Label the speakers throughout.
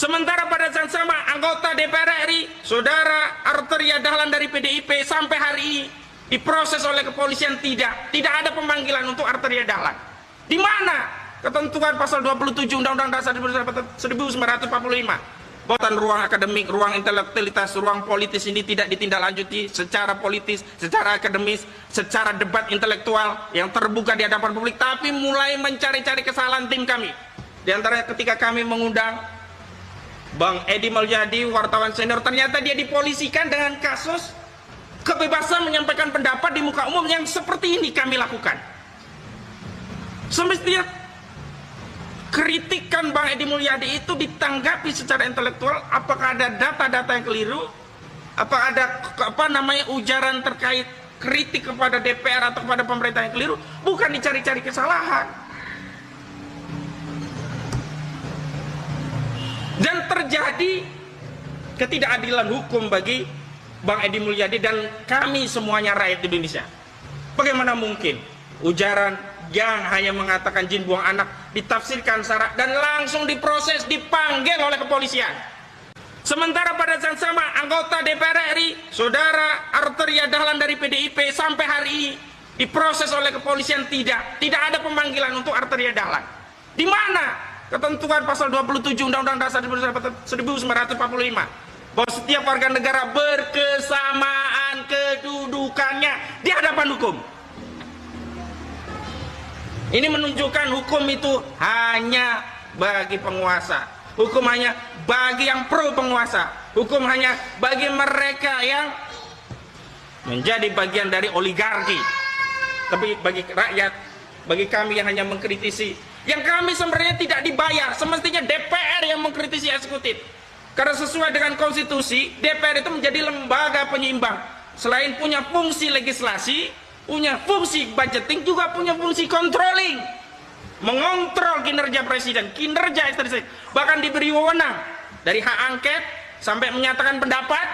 Speaker 1: Sementara pada saat sama anggota DPR RI, saudara Arteria Dahlan dari PDIP sampai hari ini diproses oleh kepolisian tidak ada pemanggilan untuk Arteria Dahlan. Di mana ketentuan pasal 27 Undang-Undang Dasar 1945? Bahwa ruang akademik, ruang intelektualitas, ruang politis ini tidak ditindaklanjuti secara politis, secara akademis, secara debat intelektual yang terbuka di hadapan publik, tapi mulai mencari-cari kesalahan tim kami. Di antaranya ketika kami mengundang Bang Edi Mulyadi, wartawan senior, ternyata dia dipolisikan dengan kasus kebebasan menyampaikan pendapat di muka umum yang seperti ini kami lakukan. Semestinya kritikan Bang Edi Mulyadi itu ditanggapi secara intelektual. Apakah ada data-data yang keliru? Apa ada ujaran terkait kritik kepada DPR atau kepada pemerintah yang keliru? Bukan dicari-cari kesalahan. Dan terjadi ketidakadilan hukum bagi Bang Edi Mulyadi dan kami semuanya rakyat Indonesia. Bagaimana mungkin ujaran yang hanya mengatakan jin buang anak ditafsirkan syarat dan langsung diproses, dipanggil oleh kepolisian. Sementara pada saat sama anggota DPR RI, saudara Arteria Dahlan dari PDIP sampai hari ini diproses oleh kepolisian tidak ada pemanggilan untuk Arteria Dahlan. Di mana ketentuan pasal 27 Undang-Undang Dasar 1945? Bahwa setiap warga negara berkesamaan kedudukannya di hadapan hukum. Ini menunjukkan hukum itu hanya bagi penguasa. Hukum hanya bagi yang pro penguasa. Hukum hanya bagi mereka yang menjadi bagian dari oligarki. Tapi bagi rakyat, bagi kami yang hanya mengkritisi, yang kami sebenarnya tidak dibayar, semestinya DPR yang mengkritisi eksekutif. Karena sesuai dengan konstitusi, DPR itu menjadi lembaga penyeimbang. Selain punya fungsi legislasi, punya fungsi budgeting, juga punya fungsi controlling, mengontrol kinerja presiden, kinerja eksekutif. Bahkan diberi wewenang dari hak angket sampai menyatakan pendapat,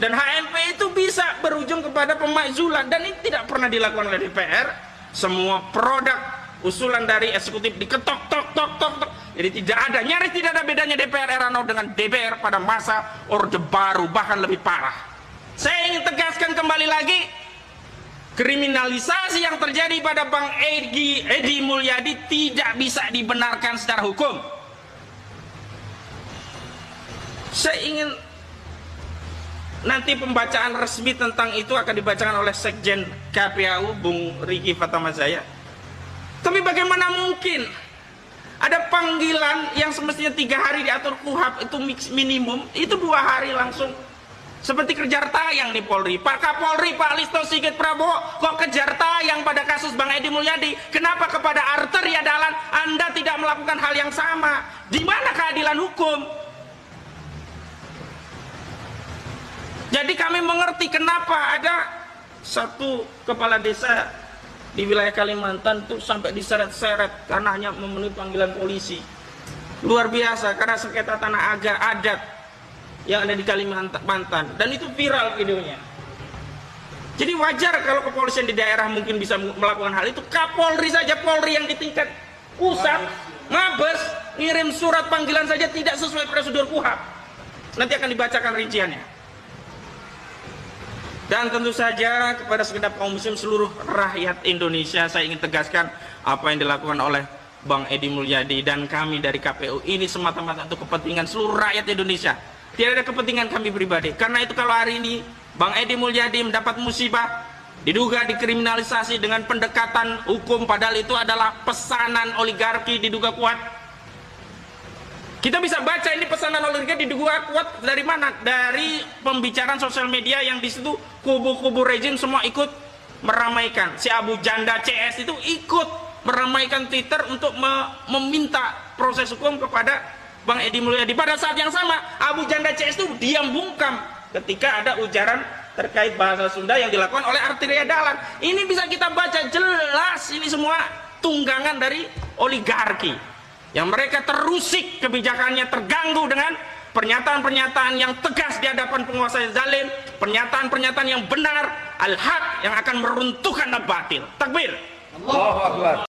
Speaker 1: dan HMP itu bisa berujung kepada pemakzulan, dan ini tidak pernah dilakukan oleh DPR. Semua produk usulan dari eksekutif diketok tok. Jadi nyaris tidak ada bedanya DPR era now dengan DPR pada masa Orde Baru, bahkan lebih parah. Saya ingin tegaskan kembali lagi, kriminalisasi yang terjadi pada Bang Edi Mulyadi tidak bisa dibenarkan secara hukum. Saya ingin nanti pembacaan resmi tentang itu akan dibacakan oleh Sekjen KPAU Bung Riki Fatamazaya. Tapi bagaimana mungkin ada panggilan yang semestinya 3 hari diatur KUHAP itu minimum, itu 2 hari langsung seperti kejar tayang nih Polri. Pak Kapolri, Pak Listo Sigit Prabowo kok kejar tayang pada kasus Bang Edi Mulyadi? Kenapa kepada Arteria Dahlan Anda tidak melakukan hal yang sama? Di mana keadilan hukum? Jadi kami mengerti kenapa ada satu kepala desa di wilayah Kalimantan tuh sampai diseret-seret karena hanya memenuhi panggilan polisi. Luar biasa, karena sengketa tanah adat yang ada di Kalimantan, dan itu viral videonya. Jadi wajar kalau kepolisian di daerah mungkin bisa melakukan hal itu. Kapolri saja, Polri yang di tingkat pusat, Mabes, ngirim surat panggilan saja tidak sesuai prosedur KUHAP. Nanti akan dibacakan rinciannya. Dan tentu saja kepada segenap kaum muslim seluruh rakyat Indonesia, saya ingin tegaskan apa yang dilakukan oleh Bang Edi Mulyadi dan kami dari KPU ini semata-mata untuk kepentingan seluruh rakyat Indonesia. Tidak ada kepentingan kami pribadi. Karena itu kalau hari ini Bang Edi Mulyadi mendapat musibah, diduga dikriminalisasi dengan pendekatan hukum, padahal itu adalah pesanan oligarki diduga kuat. Kita bisa baca ini pesanan oligarki diduga kuat dari mana? Dari pembicaraan sosial media yang di situ kubu-kubu rejim semua ikut meramaikan. Si Abu Janda CS itu ikut meramaikan Twitter untuk meminta proses hukum kepada Bang Edi Mulyadi. Pada saat yang sama, Abu Janda CS itu diam bungkam ketika ada ujaran terkait bahasa Sunda yang dilakukan oleh Arteria Dahlan. Ini bisa kita baca jelas, ini semua tunggangan dari oligarki yang mereka terusik kebijakannya, terganggu dengan pernyataan-pernyataan yang tegas di hadapan penguasa yang zalim, pernyataan-pernyataan yang benar, al-haq yang akan meruntuhkan al-batil. Takbir. Allahu Akbar.